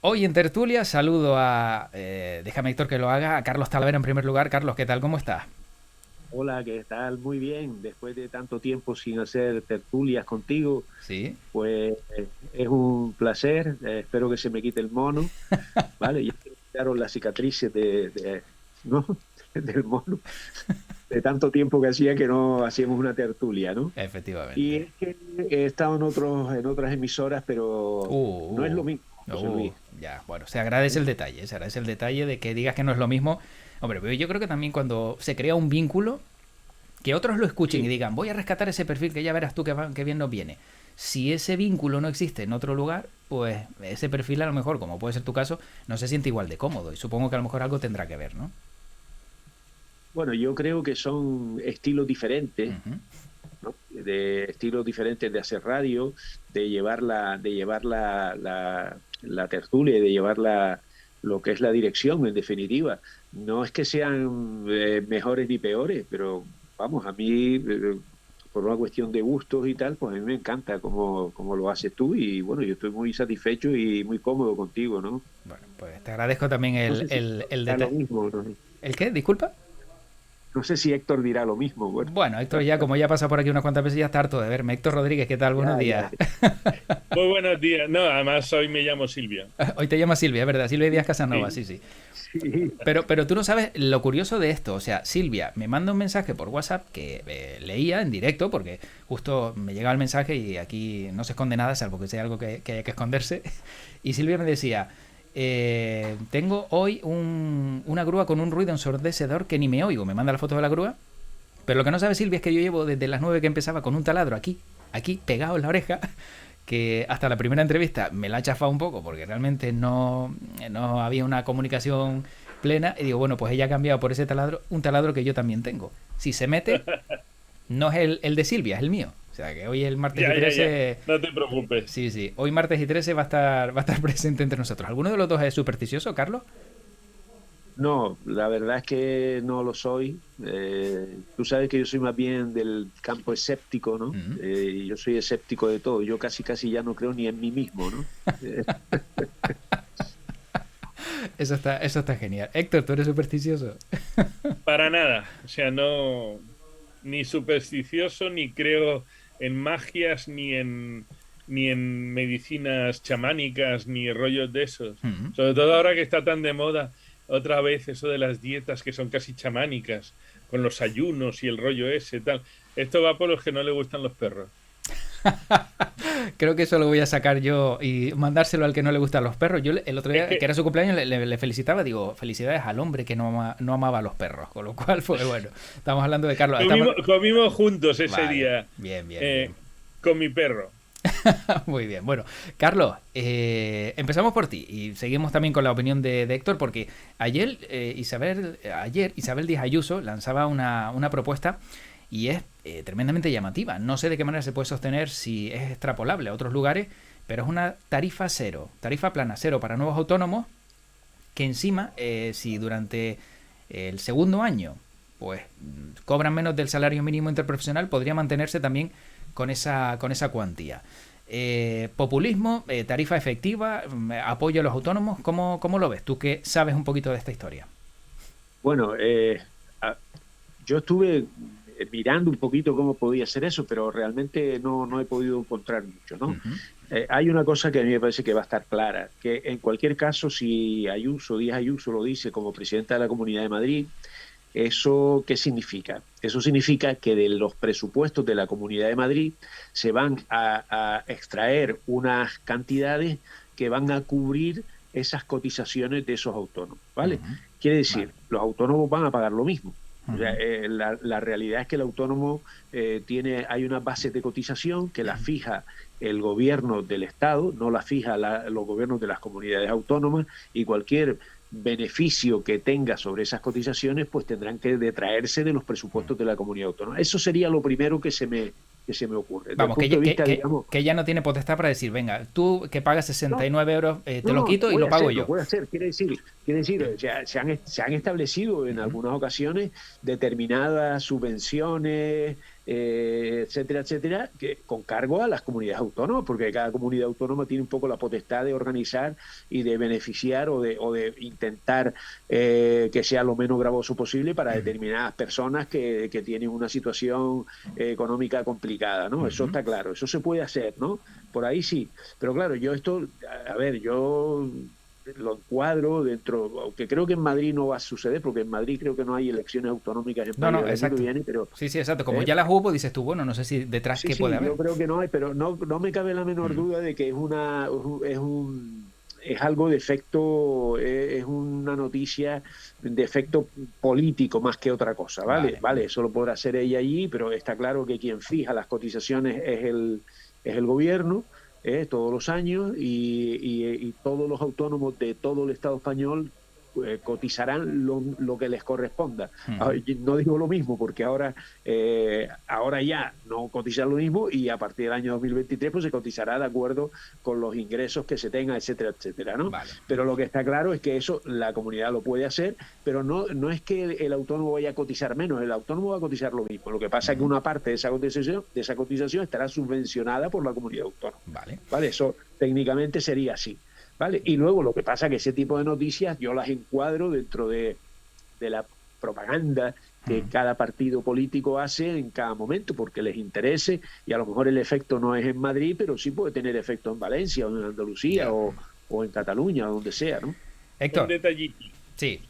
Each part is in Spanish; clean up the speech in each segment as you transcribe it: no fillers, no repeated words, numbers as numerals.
Hoy en Tertulia saludo a, déjame Héctor que lo haga, a Carlos Talavera en primer lugar. Carlos, ¿qué tal? ¿Cómo estás? Hola, ¿qué tal? Muy bien. Después de tanto tiempo sin hacer tertulias contigo, Sí. pues es un placer. Espero que se me quite el mono, ¿vale? Ya se me quitaron las cicatrices ¿no? del mono, de tanto tiempo que hacía que no hacíamos una tertulia, ¿no? Y Efectivamente. es que he estado en otras emisoras, pero no es Uh, lo mismo, José Luis. ya, bueno, se agradece ¿Eh? el detalle, se agradece el detalle de que digas que no es lo mismo. Hombre, pero yo creo que también cuando se crea un vínculo, que otros lo escuchen y Sí. digan, voy a rescatar ese perfil que ya verás tú que bien nos viene. Si ese vínculo no existe en otro lugar, pues ese perfil a lo mejor, como puede ser tu caso, no se siente igual de cómodo. Y supongo que a lo mejor algo tendrá que ver, ¿no? Bueno, yo creo que son estilos diferentes, Ujú. ¿no? De estilos diferentes de hacer radio, de llevar la tertulia y de llevar lo que es la dirección, en definitiva. No es que sean mejores ni peores, pero vamos, a mí, por una cuestión de gustos y tal, pues a mí me encanta cómo lo haces tú y bueno, yo estoy muy satisfecho y muy cómodo contigo, ¿no? Bueno, pues te agradezco también No el, sé si el, Héctor el dirá lo detalle. mismo, ¿no? ¿El qué? Disculpa. No sé si Héctor dirá lo mismo, bueno. Bueno, Héctor ya, como ya pasa por aquí unas cuantas veces, ya está harto de verme. Héctor Rodríguez, ¿qué tal? Buenos Ya, ya. días. Muy buenos días. No, además hoy me llamo Silvia. Hoy te llama Silvia, ¿verdad? Silvia Díaz Casanova, Sí. sí, sí. Sí. Pero tú no sabes lo curioso de esto. O sea, Silvia me manda un mensaje por WhatsApp que leía en directo, porque justo me llegaba el mensaje y aquí no se esconde nada, salvo que sea algo que haya que esconderse. Y Silvia me decía, tengo hoy una grúa con un ruido ensordecedor que ni me oigo. Me manda la foto de la grúa. Pero lo que no sabe Silvia es que yo llevo desde las 9 que empezaba con un taladro aquí, pegado en la oreja, que hasta la primera entrevista me la ha chafado un poco porque realmente no había una comunicación plena. Y digo, bueno, pues ella ha cambiado por ese taladro, un taladro que yo también tengo. Si se mete, no es el de Silvia, es el mío. O sea que hoy el martes y Ya, ya, ya. 13. No te preocupes. Sí, sí. Hoy martes y 13 va a estar presente entre nosotros. ¿Alguno de los dos es supersticioso, Carlos? No, la verdad es que no lo soy. Tú sabes que yo soy más bien del campo escéptico, ¿no? Mm. Yo soy escéptico de todo. Yo casi ya no creo ni en mí mismo, ¿no? Eso está genial. Héctor, ¿tú eres supersticioso? Para nada. O sea, no. Ni supersticioso, ni creo en magias, ni en medicinas chamánicas, ni rollos de esos. Mm. Sobre todo ahora que está tan de moda otra vez eso de las dietas que son casi chamánicas, con los ayunos y el rollo ese, tal. Esto va por los que no le gustan los perros. Creo que eso lo voy a sacar yo y mandárselo al que no le gustan los perros. Yo el otro Es día, que que era su cumpleaños, le felicitaba. Digo, felicidades al hombre que no amaba a los perros. Con lo cual, pues bueno, estamos hablando de Carlos. comimos juntos ese Vale, día bien, bien, bien. eh, con mi perro. Muy bien. Bueno, Carlos, empezamos por ti y seguimos también con la opinión de Héctor, porque ayer Isabel Díaz Ayuso lanzaba una propuesta y es tremendamente llamativa. No sé de qué manera se puede sostener si es extrapolable a otros lugares, pero es una tarifa cero, tarifa plana cero para nuevos autónomos, que encima, si durante el segundo año pues cobran menos del salario mínimo interprofesional, podría mantenerse también con esa cuantía. Populismo, tarifa efectiva, apoyo a los autónomos, ¿cómo lo ves? Tú que sabes un poquito de esta historia. Bueno, a- yo estuve mirando un poquito cómo podía hacer eso, pero realmente no he podido encontrar mucho, ¿no? Ujú. Hay una cosa que a mí me parece que va a estar clara, que en cualquier caso, si Díaz Ayuso lo dice como presidenta de la Comunidad de Madrid, ¿eso qué significa? Eso significa que de los presupuestos de la Comunidad de Madrid se van a extraer unas cantidades que van a cubrir esas cotizaciones de esos autónomos, ¿vale? Ujú. Quiere Vale. decir, los autónomos van a pagar lo mismo. O sea, Ujú. la realidad es que el autónomo hay unas bases de cotización que las fija el gobierno del Estado, no las fija los gobiernos de las comunidades autónomas, y cualquier beneficio que tenga sobre esas cotizaciones, pues tendrán que detraerse de los presupuestos de la comunidad autónoma. Eso sería lo primero que se me ocurre. Desde el Vamos, que, punto de ya- que, vista, que, digamos, que ya no tiene potestad para decir, venga, tú que pagas no, 69 euros, te no, lo no, quito y lo pago yo. puede hacer. Quiere decir, se han establecido en Ujú. algunas ocasiones determinadas subvenciones, etcétera, etcétera, que con cargo a las comunidades autónomas, porque cada comunidad autónoma tiene un poco la potestad de organizar y de beneficiar o de intentar que sea lo menos gravoso posible para determinadas personas que tienen una situación económica complicada, ¿no? Eso está claro, eso se puede hacer, ¿no? Por ahí sí, pero claro, yo lo encuadro dentro, aunque creo que en Madrid no va a suceder, porque en Madrid creo que no hay elecciones autonómicas en No, mayo no, del año exacto. que viene, pero Sí, sí, exacto. Como ya las hubo, dices tú, bueno, no sé si detrás sí, qué puede sí, haber. yo creo que no hay, pero no me cabe la menor duda de que es algo de efecto, es una noticia de efecto político más que otra cosa, ¿vale? Vale. Vale, eso lo podrá hacer ella allí, pero está claro que quien fija las cotizaciones es el gobierno, todos los años, y todos los autónomos de todo el Estado español cotizarán lo que les corresponda. No digo lo mismo porque ahora ya no cotizan lo mismo y a partir del año 2023 pues se cotizará de acuerdo con los ingresos que se tengan, etcétera, etcétera, ¿no? Vale. Pero lo que está claro es que eso la comunidad lo puede hacer, pero no es que el autónomo vaya a cotizar menos, el autónomo va a cotizar lo mismo. Lo que pasa es que una parte de esa cotización estará subvencionada por la comunidad autónoma. ¿Vale? Eso técnicamente sería así. ¿Vale? Y luego lo que pasa es que ese tipo de noticias yo las encuadro dentro de la propaganda que cada partido político hace en cada momento porque les interese, y a lo mejor el efecto no es en Madrid, pero sí puede tener efecto en Valencia o en Andalucía o en Cataluña o donde sea, ¿no? Héctor. Un detallito. Sí.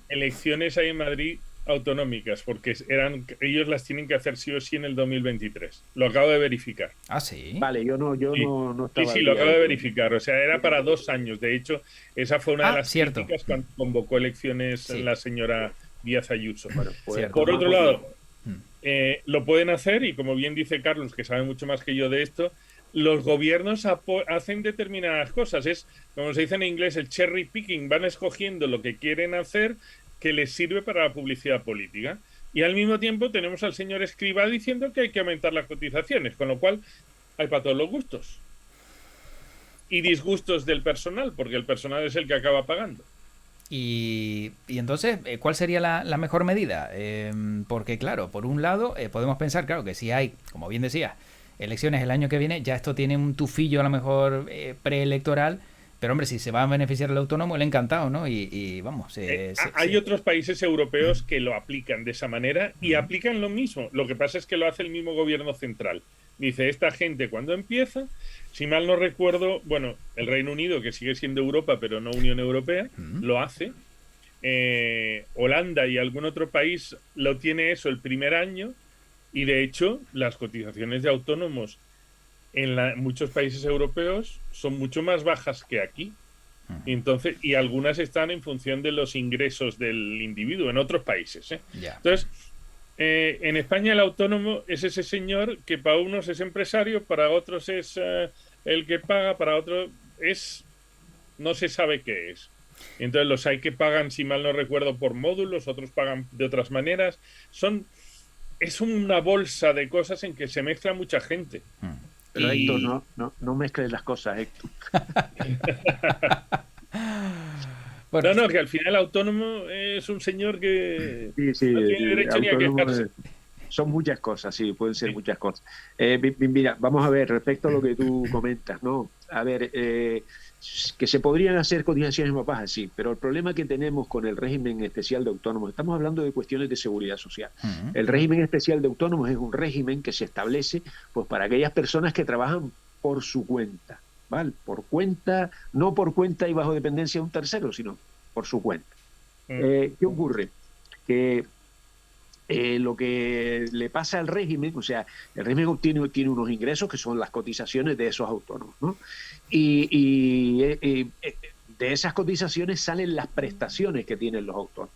Elecciones hay en Madrid autonómicas, porque ellos las tienen que hacer sí o sí en el 2023. Lo acabo de verificar. Ah, sí. Vale, yo no estaba. Sí, lo acabo de verificar. O sea, era para 2 años. De hecho, esa fue una de las críticas cuando convocó elecciones la señora Díaz Ayuso. Bueno, pues, por otro lado, lo pueden hacer, y como bien dice Carlos, que sabe mucho más que yo de esto, los gobiernos hacen determinadas cosas. Es, como se dice en inglés, el cherry picking. Van escogiendo lo que quieren hacer que les sirve para la publicidad política. Y al mismo tiempo tenemos al señor Escrivá diciendo que hay que aumentar las cotizaciones, con lo cual hay para todos los gustos. Y disgustos del personal, porque el personal es el que acaba pagando. Y entonces, ¿cuál sería la mejor medida? Porque claro, por un lado, podemos pensar, claro, que si hay, como bien decías, elecciones el año que viene, ya esto tiene un tufillo a lo mejor preelectoral. Pero hombre, si se va a beneficiar el autónomo, le ha encantado, ¿no? Y vamos. Hay otros países europeos que lo aplican de esa manera y aplican lo mismo. Lo que pasa es que lo hace el mismo gobierno central. Dice, esta gente cuando empieza, si mal no recuerdo, bueno, el Reino Unido, que sigue siendo Europa, pero no Unión Europea, lo hace. Holanda y algún otro país lo tiene eso el primer año, y de hecho, las cotizaciones de autónomos en muchos países europeos son mucho más bajas que aquí. Entonces, y algunas están en función de los ingresos del individuo en otros países. Entonces, en España el autónomo es ese señor que para unos es empresario, para otros es el que paga, para otros no se sabe qué es. Entonces los hay que pagan, si mal no recuerdo, por módulos, otros pagan de otras maneras. Es una bolsa de cosas en que se mezcla mucha gente. Pero Héctor, no mezcles las cosas, Héctor. Bueno, no, que al final el autónomo es un señor que no tiene derecho ni a quejarse. Son muchas cosas, sí, pueden ser muchas cosas. Mira, vamos a ver, respecto a lo que tú comentas, ¿no? A ver, que se podrían hacer cotizaciones más bajas, sí, pero el problema que tenemos con el régimen especial de autónomos, estamos hablando de cuestiones de seguridad social. El régimen especial de autónomos es un régimen que se establece pues para aquellas personas que trabajan por su cuenta, ¿vale? Por cuenta, no por cuenta y bajo dependencia de un tercero, sino por su cuenta. ¿Qué ocurre? Que lo que le pasa al régimen, o sea, el régimen tiene unos ingresos que son las cotizaciones de esos autónomos, ¿no? Y de esas cotizaciones salen las prestaciones que tienen los autónomos.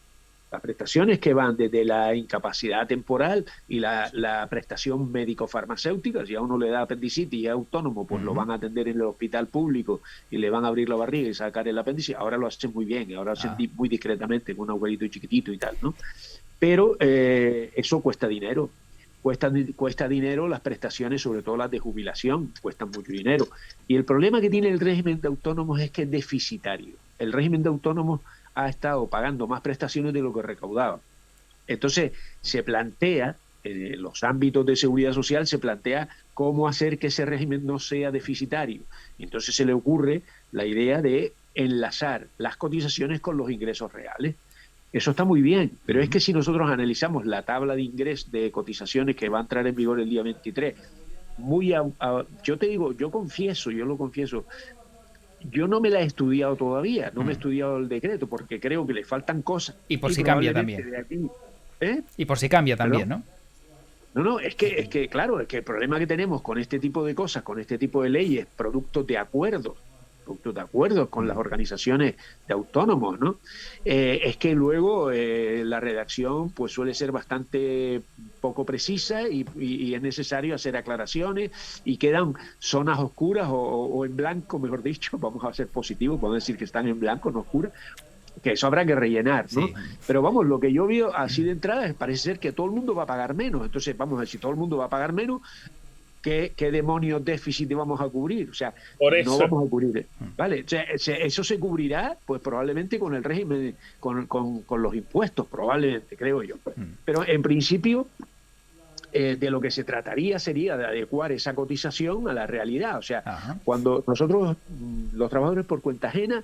Las prestaciones que van desde la incapacidad temporal y la prestación médico-farmacéutica. Si a uno le da apendicitis y es autónomo, pues lo van a atender en el hospital público y le van a abrir la barriga y sacar el apéndice. Ahora lo hacen muy bien, ahora lo hacen muy discretamente, con un abuelito chiquitito y tal, ¿no? Pero eso cuesta dinero. Cuesta dinero las prestaciones, sobre todo las de jubilación, cuestan mucho dinero. Y el problema que tiene el régimen de autónomos es que es deficitario. El régimen de autónomos ha estado pagando más prestaciones de lo que recaudaba. Entonces se plantea en los ámbitos de seguridad social se plantea cómo hacer que ese régimen no sea deficitario. Y entonces se le ocurre la idea de enlazar las cotizaciones con los ingresos reales. Eso está muy bien, pero es que si nosotros analizamos la tabla de ingresos de cotizaciones que va a entrar en vigor el día 23, yo te digo, yo lo confieso, yo no me la he estudiado todavía, no me he estudiado el decreto porque creo que le faltan cosas. Y por si cambia también. Y por si cambia también, ¿no? No, es que claro, es que el problema que tenemos con este tipo de cosas, con este tipo de leyes, producto de acuerdos con las organizaciones de autónomos, ¿no? Es que luego la redacción pues suele ser bastante poco precisa y es necesario hacer aclaraciones y quedan zonas oscuras o en blanco, mejor dicho, vamos a ser positivos, podemos decir que están en blanco, no oscuras, que eso habrá que rellenar, ¿no? Sí. Pero vamos, lo que yo veo así de entrada parece ser que todo el mundo va a pagar menos. Entonces, vamos a ver, si todo el mundo va a pagar menos, ¿qué demonios déficit vamos a cubrir? O sea, no vamos a cubrir. ¿Vale? O sea, eso se cubrirá, pues probablemente con el régimen, con los impuestos, probablemente, creo yo. Pero en principio, de lo que se trataría sería de adecuar esa cotización a la realidad. O sea, cuando nosotros, los trabajadores por cuenta ajena,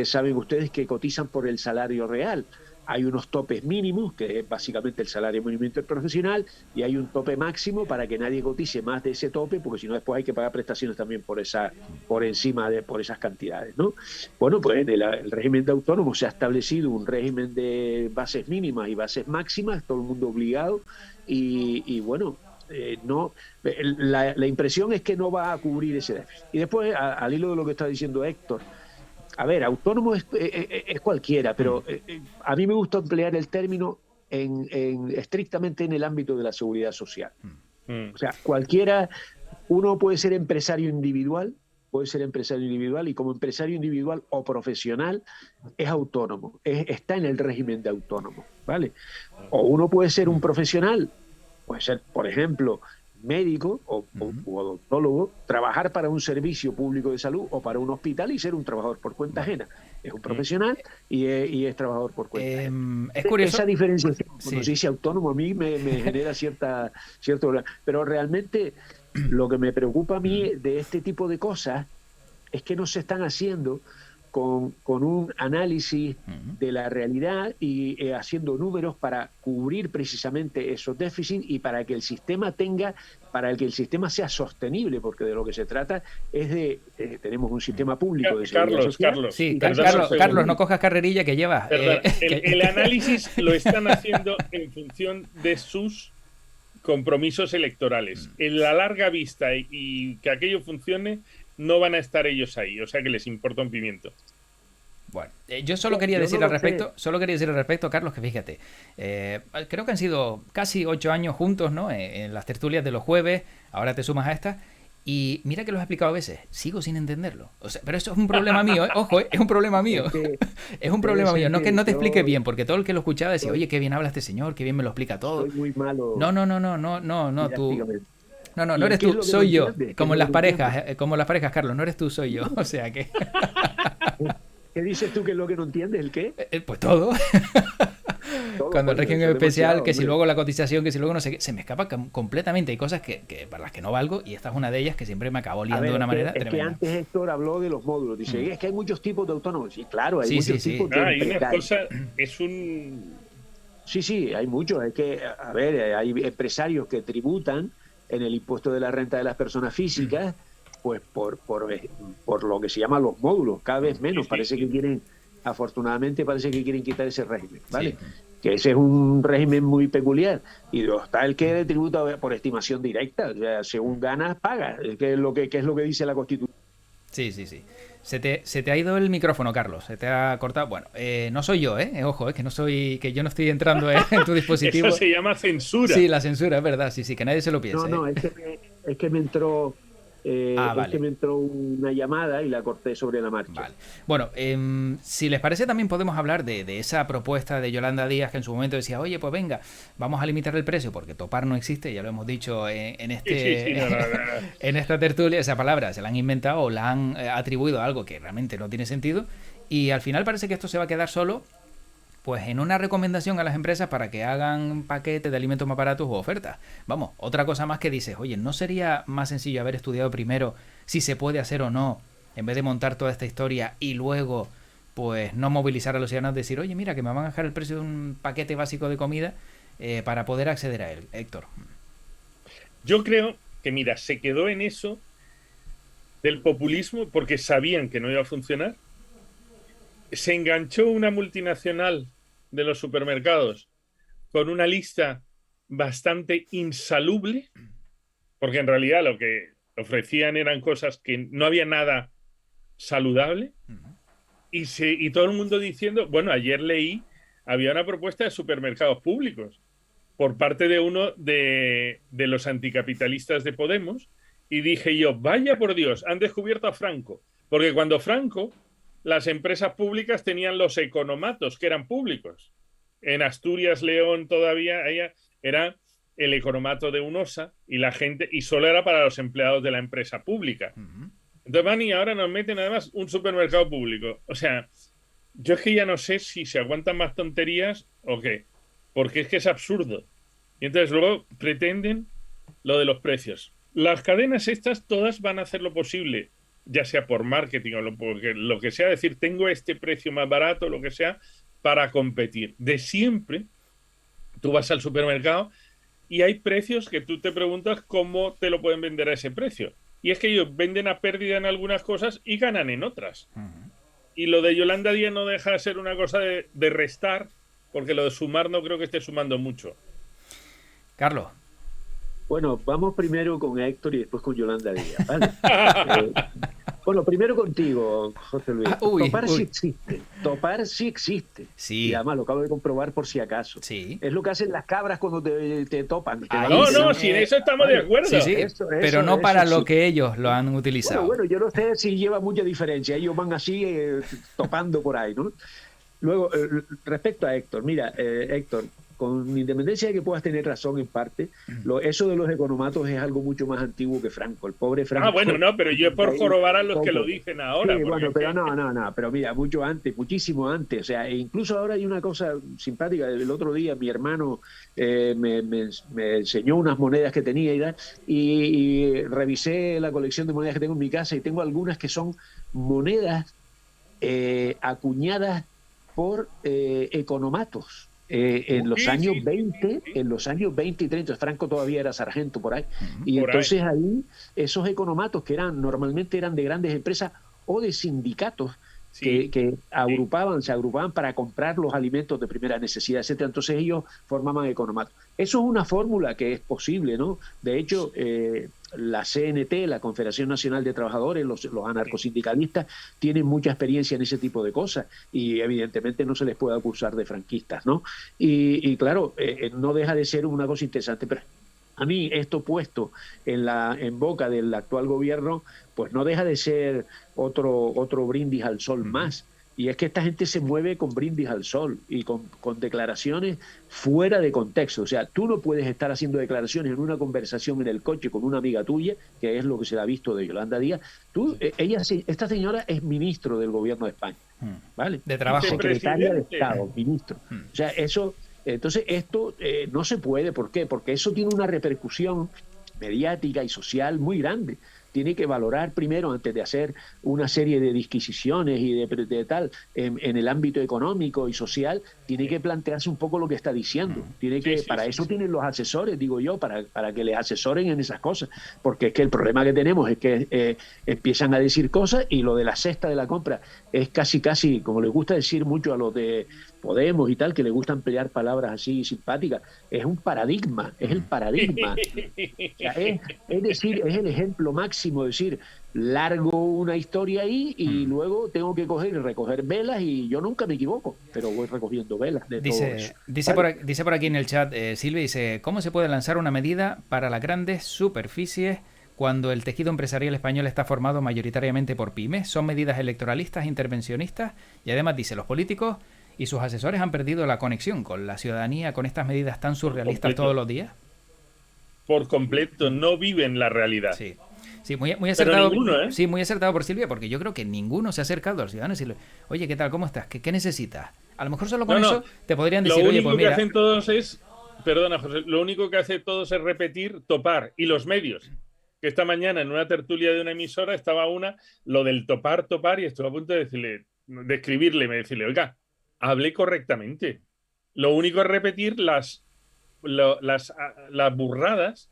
saben ustedes que cotizan por el salario real. Hay unos topes mínimos, que es básicamente el salario mínimo interprofesional, y hay un tope máximo para que nadie cotice más de ese tope, porque si no después hay que pagar prestaciones también por encima por esas cantidades, ¿no? Bueno, pues en el régimen de autónomos se ha establecido un régimen de bases mínimas y bases máximas, todo el mundo obligado, y bueno, la impresión es que no va a cubrir ese déficit. Y después, al hilo de lo que está diciendo Héctor, a ver, autónomo es cualquiera, pero a mí me gusta emplear el término estrictamente en el ámbito de la seguridad social. O sea, cualquiera, uno puede ser empresario individual, y como empresario individual o profesional es autónomo, está en el régimen de autónomo, ¿vale? O uno puede ser un profesional, puede ser, por ejemplo, médico o odontólogo, trabajar para un servicio público de salud o para un hospital y ser un trabajador por cuenta ajena. Es un profesional y es trabajador por cuenta ajena. Es curioso. Esa diferenciación, cuando se dice autónomo, a mí me genera cierto problema. Pero realmente lo que me preocupa a mí de este tipo de cosas es que no se están haciendo con un análisis de la realidad y haciendo números para cubrir precisamente esos déficits y para que el sistema sea sostenible, porque de lo que se trata es de tenemos un sistema público de seguridad social. Carlos, no cojas carrerilla que llevas. El análisis lo están haciendo en función de sus compromisos electorales. En la larga vista y que aquello funcione, no van a estar ellos ahí, o sea que les importa un pimiento. Bueno, yo solo quería decir al respecto, Carlos, que fíjate, creo que han sido casi 8 años juntos, ¿no? En las tertulias de los jueves, ahora te sumas a esta, y mira que lo he explicado a veces, sigo sin entenderlo. O sea, pero eso es un problema mío, ojo, es un problema mío. Es un problema mío, no que no te explique bien, porque todo el que lo escuchaba decía, oye, qué bien habla este señor, qué bien me lo explica todo. Soy muy malo. No, tú... No eres tú, soy yo. Como en las parejas, Carlos, no eres tú, soy yo. O sea que... ¿Qué dices tú que es lo que no entiendes? ¿El qué? Pues todo. Cuando el régimen especial, que si luego la cotización, que si luego no sé qué, se me escapa completamente. Hay cosas que para las que no valgo y esta es una de ellas que siempre me acabó liando de una manera tremenda. Es que antes Héctor habló de los módulos. Dice, es que hay muchos tipos de autónomos. Sí, claro, hay muchos tipos de hay una cosa, es un... Sí, hay muchos. Es que, a ver, hay empresarios que tributan en el impuesto de la renta de las personas físicas, pues por lo que se llama los módulos, cada vez menos. Afortunadamente parece que quieren quitar ese régimen, ¿vale? Sí. Que ese es un régimen muy peculiar. Y está el que tributa por estimación directa, o sea, según ganas, pagas, que es lo que dice la Constitución. Sí. Se te ha ido el micrófono, Carlos. Se te ha cortado. Bueno, no soy yo, ojo, que yo no estoy entrando en tu dispositivo. Eso se llama censura. Sí, la censura, es verdad. Sí, que nadie se lo piense. No, es que me entró... vale. Es que me entró una llamada y la corté sobre la marcha. Vale. Bueno, si les parece también podemos hablar de esa propuesta de Yolanda Díaz que en su momento decía, oye, pues venga, vamos a limitar el precio porque topar no existe, ya lo hemos dicho en esta tertulia, esa palabra se la han inventado o la han atribuido a algo que realmente no tiene sentido y al final parece que esto se va a quedar solo pues en una recomendación a las empresas para que hagan paquetes de alimentos más baratos o ofertas. Vamos, otra cosa más que dices, oye, ¿no sería más sencillo haber estudiado primero si se puede hacer o no, en vez de montar toda esta historia y luego pues no movilizar a los ciudadanos, decir, oye, mira, que me van a dejar el precio de un paquete básico de comida para poder acceder a él? Héctor. Yo creo que, mira, se quedó en eso del populismo porque sabían que no iba a funcionar. Se enganchó una multinacional de los supermercados con una lista bastante insalubre, porque en realidad lo que ofrecían eran cosas que no había nada saludable. Y todo el mundo diciendo, bueno, ayer leí, había una propuesta de supermercados públicos por parte de uno de los anticapitalistas de Podemos, y dije yo, vaya por Dios, han descubierto a Franco, porque cuando Franco, las empresas públicas tenían los economatos, que eran públicos. En Asturias, León, todavía era el economato de UNOSA, y la gente, y solo era para los empleados de la empresa pública. Entonces van y ahora nos meten además un supermercado público. O sea, yo es que ya no sé si se aguantan más tonterías o qué, porque es que es absurdo. Y entonces luego pretenden lo de los precios. Las cadenas estas todas van a hacer lo posible, ya sea por marketing o lo que sea, decir, tengo este precio más barato, lo que sea, para competir. De siempre, tú vas al supermercado y hay precios que tú te preguntas cómo te lo pueden vender a ese precio. Y es que ellos venden a pérdida en algunas cosas y ganan en otras. Y lo de Yolanda Díaz no deja de ser una cosa de restar, porque lo de sumar no creo que esté sumando mucho. Carlos. Bueno, vamos primero con Héctor y después con Yolanda Díaz, ¿vale? Bueno, primero contigo, José Luis. Sí existe. Topar sí existe. Sí. Y además lo acabo de comprobar por si acaso. Sí. Es lo que hacen las cabras cuando te topan. Si en eso estamos de acuerdo. Sí, sí. Pero no para lo que ellos lo han utilizado. Bueno, yo no sé si lleva mucha diferencia. Ellos van así topando por ahí, ¿no? Luego, respecto a Héctor, mira, Héctor, con independencia de que puedas tener razón en parte, eso de los economatos es algo mucho más antiguo que Franco. El pobre Franco. Bueno, no, pero yo es por jorobar a los que lo dicen ahora. Sí, bueno, pero no, pero mira, mucho antes, muchísimo antes. O sea, incluso ahora hay una cosa simpática. El otro día mi hermano me enseñó unas monedas que tenía y revisé la colección de monedas que tengo en mi casa y tengo algunas que son monedas acuñadas por economatos. En los años 20, en los años 20 y 30, Franco todavía era sargento por ahí, y por entonces ahí esos economatos que normalmente eran de grandes empresas o de sindicatos que se agrupaban para comprar los alimentos de primera necesidad, etcétera. Entonces ellos formaban economatos. Eso es una fórmula que es posible, ¿no? De hecho, la CNT, la Confederación Nacional de Trabajadores, los anarcosindicalistas, tienen mucha experiencia en ese tipo de cosas y evidentemente no se les puede acusar de franquistas, ¿no? Y claro, no deja de ser una cosa interesante, pero a mí esto puesto en boca del actual gobierno, pues no deja de ser otro brindis al sol más. Y es que esta gente se mueve con brindis al sol y con declaraciones fuera de contexto. O sea, tú no puedes estar haciendo declaraciones en una conversación en el coche con una amiga tuya, que es lo que se le ha visto de Yolanda Díaz. Esta señora es ministro del gobierno de España, ¿vale? De trabajo. Secretaria de Estado, ministro. O sea, eso... Entonces esto no se puede. ¿Por qué? Porque eso tiene una repercusión mediática y social muy grande. Tiene que valorar primero, antes de hacer una serie de disquisiciones y de tal en el ámbito económico y social, tiene que plantearse un poco lo que está diciendo. Para eso tienen los asesores, digo yo, para que les asesoren en esas cosas, porque es que el problema que tenemos es que empiezan a decir cosas y lo de la cesta de la compra es casi, como les gusta decir mucho a los de Podemos y tal, que les gusta emplear palabras así simpáticas, es un paradigma, es el paradigma. O sea, es decir, es el ejemplo máximo de decir, largo una historia ahí y luego tengo que coger y recoger velas y yo nunca me equivoco, pero voy recogiendo velas de todo eso. Dice por aquí en el chat, Silvia, dice, ¿cómo se puede lanzar una medida para las grandes superficies cuando el tejido empresarial español está formado mayoritariamente por pymes? Son medidas electoralistas, intervencionistas y además dice, los políticos y sus asesores han perdido la conexión con la ciudadanía con estas medidas tan surrealistas todos los días. Por completo, no viven la realidad. Sí, muy acertado. Pero ninguno, ¿eh? Sí, muy acertado por Silvia, porque yo creo que ninguno se ha acercado al ciudadano y decirle, oye, ¿qué tal? ¿Cómo estás? ¿Qué necesitas? A lo mejor solo con No, eso te podrían lo decir, oye, único pues que mira, hacen todos es, perdona José, lo único que hace todos es repetir, topar. Y los medios, que esta mañana en una tertulia de una emisora estaba lo del topar, y estuve a punto de decirle, de escribirle, me decirle, oiga, hable correctamente. Lo único es repetir las burradas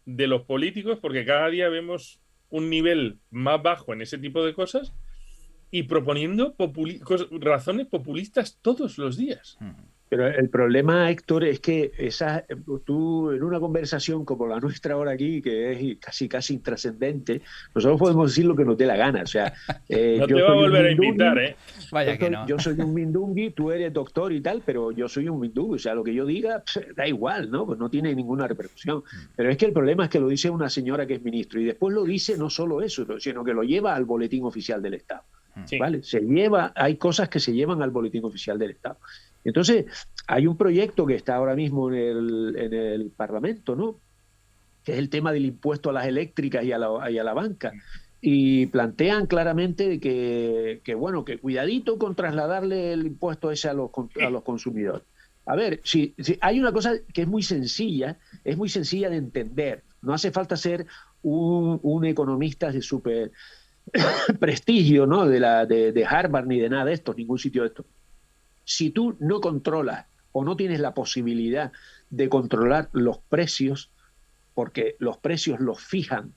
de los políticos, porque cada día vemos un nivel más bajo en ese tipo de cosas y proponiendo razones populistas todos los días. Pero el problema, Héctor, es que tú en una conversación como la nuestra ahora aquí, que es casi intrascendente, nosotros podemos decir lo que nos dé la gana. O sea, No yo te va a soy un volver a mindungui, invitar, ¿eh? vaya que no. yo soy un mindungui, tú eres doctor y tal, pero yo soy un mindungui. O sea, lo que yo diga, da igual, ¿no? Pues no tiene ninguna repercusión. Pero es que el problema es que lo dice una señora que es ministro y después lo dice no solo eso, sino que lo lleva al boletín oficial del Estado. Sí. ¿Vale? Hay cosas que se llevan al boletín oficial del Estado. Entonces, hay un proyecto que está ahora mismo en el Parlamento, ¿no? Que es el tema del impuesto a las eléctricas y a la banca. Y plantean claramente que cuidadito con trasladarle el impuesto ese a los consumidores. A ver, si hay una cosa que es muy sencilla de entender. No hace falta ser un economista de súper prestigio, ¿no? De Harvard ni de nada de esto, ningún sitio de esto. Si tú no controlas o no tienes la posibilidad de controlar los precios, porque los precios los fijan,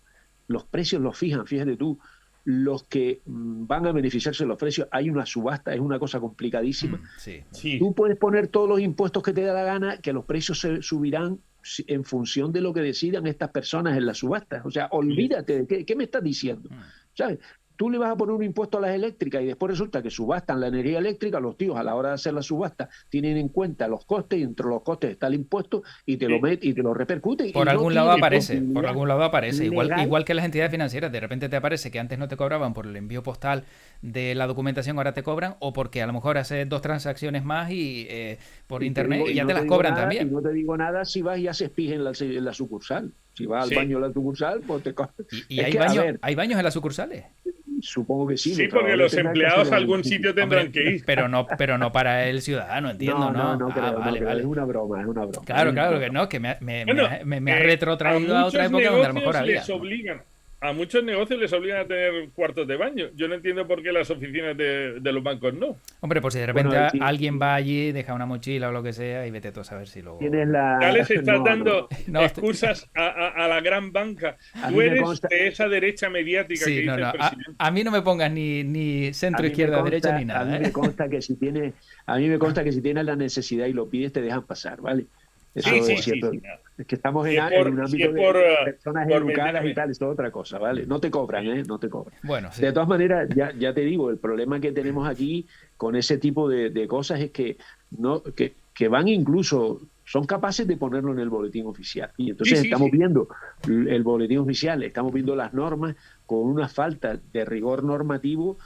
fíjate tú, los que van a beneficiarse de los precios, hay una subasta, es una cosa complicadísima. Sí. Tú puedes poner todos los impuestos que te da la gana, que los precios se subirán en función de lo que decidan estas personas en las subastas. O sea, olvídate de qué me estás diciendo, ¿sabes? Tú le vas a poner un impuesto a las eléctricas y después resulta que subastan la energía eléctrica, los tíos a la hora de hacer la subasta tienen en cuenta los costes y entre los costes está el impuesto y te lo repercute. Por algún lado aparece, legal. igual que las entidades financieras, de repente te aparece que antes no te cobraban por el envío postal de la documentación, ahora te cobran, o porque a lo mejor haces 2 transacciones más y por internet y ya te las cobran también. Y no te digo nada si vas y haces pis en la sucursal. Si vas al baño de la sucursal, pues te cobran. ¿Y hay baños en las sucursales? Supongo que sí. Sí, porque los empleados a algún sitio tendrán que ir. Pero no para el ciudadano, entiendo, ¿no? No creo, vale. Es una broma. Claro, que no, que me ha retrotraído a otra época donde a lo mejor había. A muchos negocios les obligan a tener cuartos de baño. Yo no entiendo por qué las oficinas de los bancos no. Hombre, pues si de repente alguien va allí, deja una mochila o lo que sea y vete tú a saber si luego... Ya les estás dando excusas a la gran banca. Tú eres de esa derecha mediática que dice el presidente. A mí no me pongas ni centro, izquierda, derecha ni nada. A mí me consta que si tienes la necesidad y lo pides, te dejan pasar, ¿vale? Eso es cierto. Es que estamos en un ámbito de personas educadas y tal, eso es otra cosa, ¿vale? No te cobran, ¿eh? No te cobran. Bueno, sí. De todas maneras, ya te digo, el problema que tenemos aquí con ese tipo de cosas es que van incluso, son capaces de ponerlo en el boletín oficial. Y entonces estamos viendo el boletín oficial, estamos viendo las normas con una falta de rigor normativo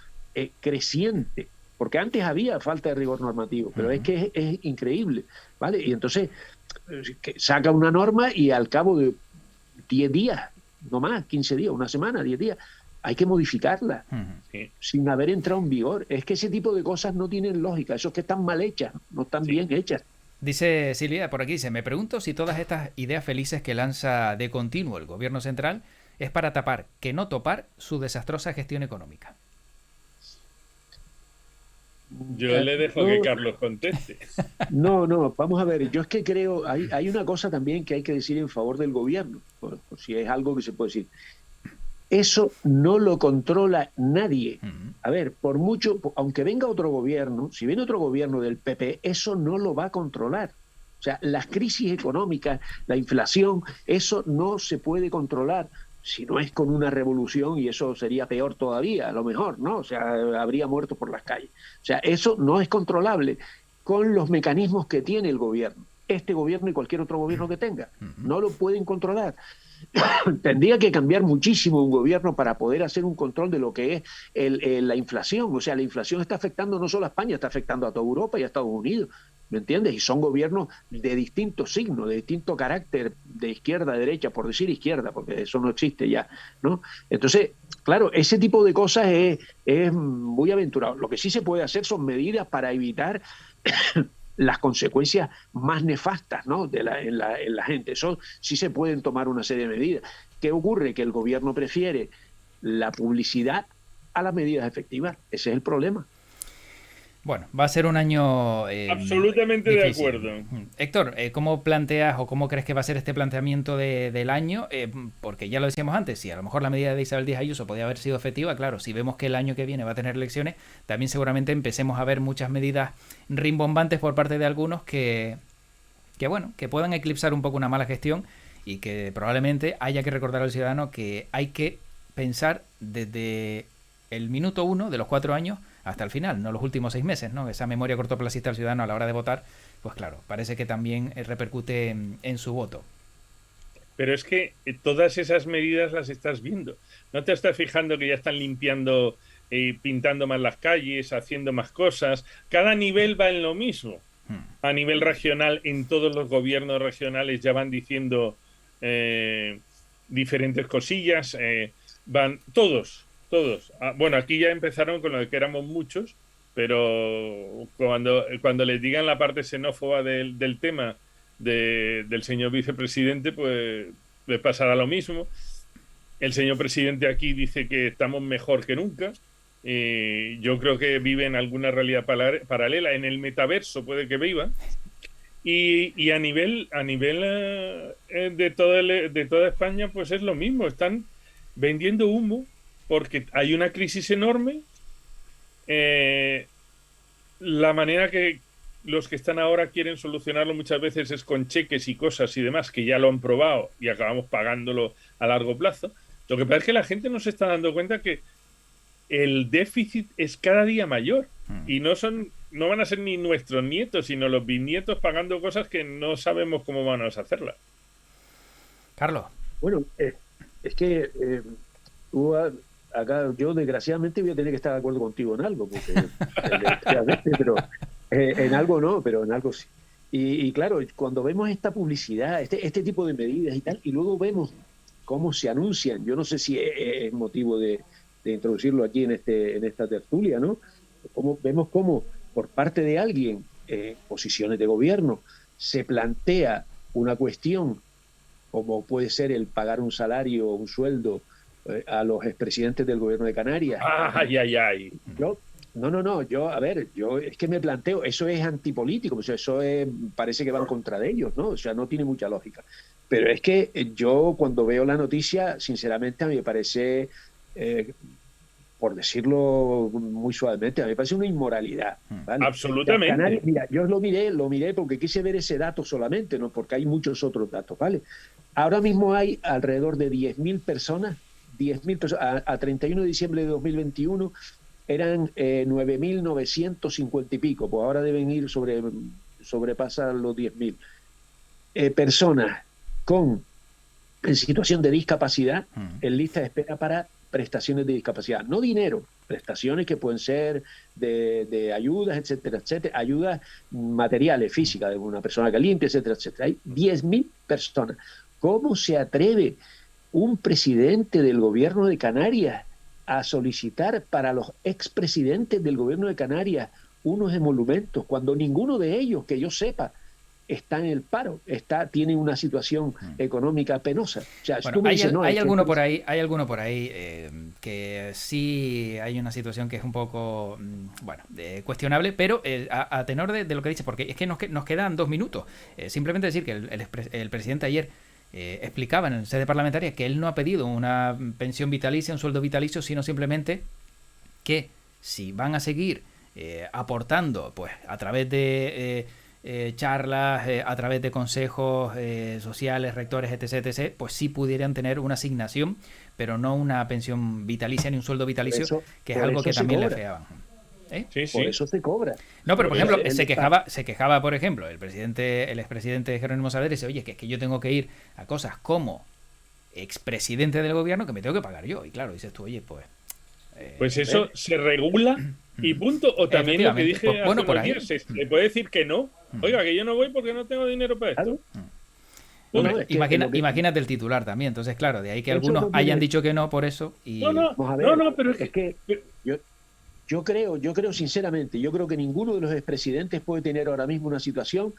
creciente. Porque antes había falta de rigor normativo, pero es que es increíble, ¿vale? Y entonces saca una norma y al cabo de 10 días, no más, 15 días, una semana, 10 días, hay que modificarla sin haber entrado en vigor. Es que ese tipo de cosas no tienen lógica, eso es que están mal hechas, no están bien hechas. Dice Silvia, por aquí me pregunto si todas estas ideas felices que lanza de continuo el gobierno central es para tapar, que no topar, su desastrosa gestión económica. Yo le dejo que Carlos conteste. No, vamos a ver, yo es que creo, hay una cosa también que hay que decir en favor del gobierno, por si es algo que se puede decir. Eso no lo controla nadie. A ver, por mucho, aunque venga otro gobierno, si viene otro gobierno del PP, eso no lo va a controlar. O sea, las crisis económicas, la inflación, eso no se puede controlar. Si no es con una revolución, y eso sería peor todavía, a lo mejor, ¿no? O sea, habría muertos por las calles. O sea, eso no es controlable con los mecanismos que tiene el gobierno. Este gobierno y cualquier otro gobierno que tenga. No lo pueden controlar. Tendría que cambiar muchísimo un gobierno para poder hacer un control de lo que es la inflación. O sea, la inflación está afectando no solo a España, está afectando a toda Europa y a Estados Unidos. ¿Me entiendes? Y son gobiernos de distintos signos, de distinto carácter, de izquierda a derecha, por decir izquierda, porque eso no existe ya, ¿no? Entonces, claro, ese tipo de cosas es muy aventurado. Lo que sí se puede hacer son medidas para evitar las consecuencias más nefastas, ¿no?, en la gente. Eso sí se pueden tomar una serie de medidas. ¿Qué ocurre? Que el gobierno prefiere la publicidad a las medidas efectivas. Ese es el problema. Bueno, va a ser un año absolutamente difícil. De acuerdo. Héctor, ¿cómo planteas o cómo crees que va a ser este planteamiento del año? Porque ya lo decíamos antes, si a lo mejor la medida de Isabel Díaz Ayuso podía haber sido efectiva, claro, si vemos que el año que viene va a tener elecciones, también seguramente empecemos a ver muchas medidas rimbombantes por parte de algunos que bueno, que puedan eclipsar un poco una mala gestión y que probablemente haya que recordar al ciudadano que hay que pensar desde el minuto 1 de los 4 años hasta el final, no los últimos 6 meses, ¿no? Esa memoria cortoplacista del ciudadano a la hora de votar, pues claro, parece que también repercute en su voto. Pero es que todas esas medidas las estás viendo. ¿No te estás fijando que ya están limpiando, pintando más las calles, haciendo más cosas? Cada nivel va en lo mismo. A nivel regional, en todos los gobiernos regionales ya van diciendo diferentes cosillas. Van todos. Bueno, aquí ya empezaron con lo de que éramos muchos, pero cuando les digan la parte xenófoba del tema del señor vicepresidente, pues les pasará lo mismo. El señor presidente aquí dice que estamos mejor que nunca. Yo creo que vive en alguna realidad paralela. En el metaverso puede que viva. Y a nivel de toda España, pues es lo mismo. Están vendiendo humo porque hay una crisis enorme. La manera que los que están ahora quieren solucionarlo muchas veces es con cheques y cosas y demás, que ya lo han probado y acabamos pagándolo a largo plazo. Lo que pasa es que la gente no se está dando cuenta que el déficit es cada día mayor y no van a ser ni nuestros nietos, sino los bisnietos pagando cosas que no sabemos cómo van a hacerlas. Carlos. Bueno, es que acá yo desgraciadamente voy a tener que estar de acuerdo contigo en algo, porque pero en algo no, pero en algo sí. Y claro, cuando vemos esta publicidad, este tipo de medidas y tal, y luego vemos cómo se anuncian, yo no sé si es motivo de introducirlo aquí en esta tertulia, ¿no? Vemos cómo por parte de alguien, posiciones de gobierno, se plantea una cuestión como puede ser el pagar un salario o un sueldo a los expresidentes del gobierno de Canarias. Ay. Yo es que me planteo, eso es antipolítico, o sea, parece que va en contra de ellos, ¿no? O sea, no tiene mucha lógica. Pero es que yo cuando veo la noticia, sinceramente a mí me parece, por decirlo muy suavemente, a mí me parece una inmoralidad, ¿vale? Absolutamente. Canarias, mira, yo lo miré porque quise ver ese dato solamente, ¿no? Porque hay muchos otros datos, ¿vale? Ahora mismo hay alrededor de 10.000 personas, a 31 de diciembre de 2021 eran 9.950 y pico, pues ahora deben ir sobrepasar los 10.000 personas en situación de discapacidad en lista de espera para prestaciones de discapacidad, no dinero, prestaciones que pueden ser de ayudas, etcétera, ayudas materiales, físicas, de una persona que limpia, etcétera. Hay 10.000 personas. ¿Cómo se atreve un presidente del gobierno de Canarias a solicitar para los expresidentes del gobierno de Canarias unos emolumentos cuando ninguno de ellos, que yo sepa, está en el paro, tiene una situación económica penosa? O sea, bueno, hay alguno por ahí que sí hay una situación que es un poco cuestionable, pero a tenor de lo que dice, porque es que nos quedan 2 minutos. Simplemente decir que el presidente ayer explicaba en sede parlamentaria que él no ha pedido una pensión vitalicia, un sueldo vitalicio, sino simplemente que si van a seguir aportando pues a través de charlas, a través de consejos sociales, rectores, etc., pues sí pudieran tener una asignación, pero no una pensión vitalicia ni un sueldo vitalicio, que es algo que también le afeaban. Sí. Por eso se cobra. No, pero por ejemplo, se quejaba, por ejemplo, el expresidente Jerónimo Saavedra, dice, oye, que es que yo tengo que ir a cosas como expresidente del gobierno que me tengo que pagar yo. Y claro, dices tú, oye, pues eso se regula y punto. O también lo que dije hace unos días, se le puede decir que no. Oiga, que yo no voy porque no tengo dinero para esto. Bueno, imagínate el titular también. Entonces, claro, de ahí que algunos hayan dicho que no por eso. Y... No, pero es que Yo creo sinceramente, yo creo que ninguno de los expresidentes puede tener ahora mismo una situación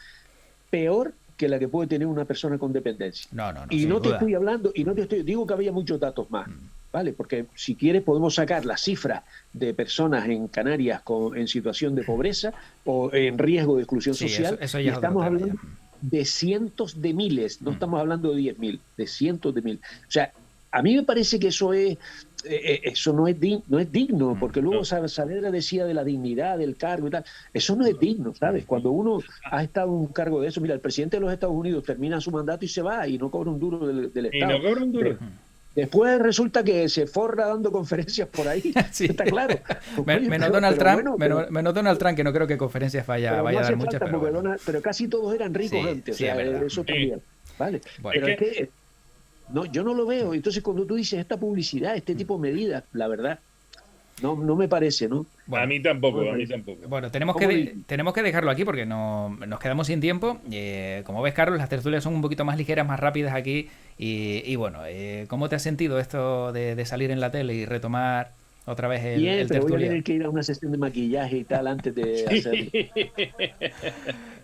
peor que la que puede tener una persona con dependencia. No, Y sin no te duda. estoy hablando, digo que había muchos datos más, ¿vale? Porque si quieres podemos sacar las cifras de personas en Canarias en situación de pobreza o en riesgo de exclusión Sí, social, eso y ya es otro estamos tema, hablando de cientos de miles, no estamos hablando de 10.000, de cientos de miles. O sea, a mí me parece que eso no es digno, porque luego Saavedra decía de la dignidad del cargo y tal. Eso no es digno, ¿sabes? Cuando uno ha estado en un cargo de eso, mira, el presidente de los Estados Unidos termina su mandato y se va y no cobra un duro del Y Estado. no cobra un duro. Después resulta que se forra dando conferencias por ahí, Sí. está claro. Menos Donald Trump, menos Donald Trump, que no creo que conferencias vaya no a dar hace muchas, falta, pero porque bueno. pero casi todos eran ricos Sí, antes, sí, o sea, es verdad. eso Sí. también, ¿vale? Bueno. Pero es que no, yo no lo veo. Entonces, cuando tú dices esta publicidad, este tipo de medidas, la verdad, no me parece, ¿no? Bueno. A mí tampoco, a mí tampoco. Bueno, tenemos que dejarlo aquí porque nos quedamos sin tiempo. Como ves, Carlos, las tertulias son un poquito más ligeras, más rápidas aquí. Y bueno, ¿cómo te has sentido esto de salir en la tele y retomar otra vez Bien, el pero voy a tertulia? tener que ir a una sesión de maquillaje y tal antes de hacerlo.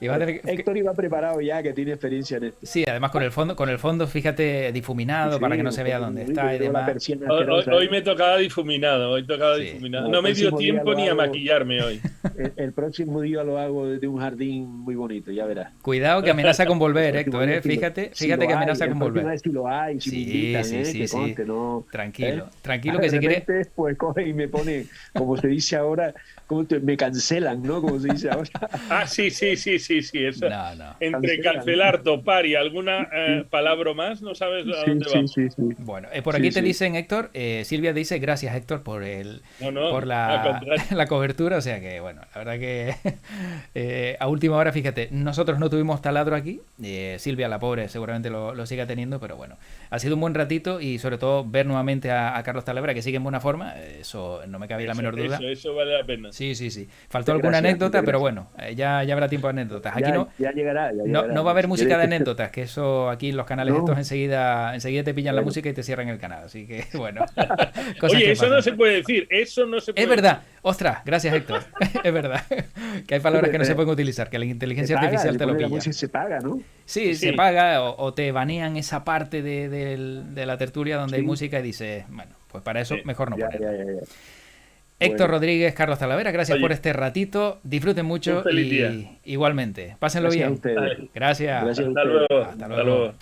Héctor iba preparado ya, que tiene experiencia en esto. Sí, además con el fondo, fíjate, difuminado, Sí, para que no se vea dónde está y demás. Hoy me tocaba difuminado, Sí. No me dio tiempo ni a maquillarme hoy. El próximo día lo hago desde un jardín muy bonito, ya verás. Cuidado que amenaza con volver, Héctor, ¿eh? Fíjate que amenaza con volver. Si lo hay, si me invitan, que conste, no. Tranquilo, que si quiere... Pues coge y me pone, como se dice ahora, me cancelan, ¿no? Como se dice ahora. Ah, sí, eso. No. Entre cancelar, topar y alguna palabra más, no sabes a dónde vamos. Sí. Bueno, por aquí te dicen, Héctor, Silvia dice, gracias, Héctor, por la cobertura, o sea que, bueno, la verdad que a última hora, fíjate, nosotros no tuvimos taladro aquí, Silvia, la pobre, seguramente lo siga teniendo, pero bueno, ha sido un buen ratito y sobre todo ver nuevamente a Carlos Talavera, que sigue en buena forma, eso no me cabe la menor duda. Eso vale la pena. Sí. Faltó alguna anécdota, pero bueno, ya habrá tiempo de anécdotas. Aquí ya llegará. No va a haber música de anécdotas, que eso aquí en los canales estos enseguida te pillan la música y te cierran el canal. Así que, bueno. Oye, eso no se puede decir. Es verdad. Ostras, gracias, Héctor. Es verdad. Que hay palabras que no se pueden utilizar, que la inteligencia artificial te lo pilla. La música se paga, ¿no? Sí, se paga o te banean esa parte de la tertulia donde hay música y dices, bueno, pues para eso mejor no ponerla. Héctor Rodríguez, Carlos Talavera, gracias por este ratito. Disfruten mucho y igualmente. Pásenlo bien. Gracias a ustedes. Gracias. Hasta luego. Hasta luego.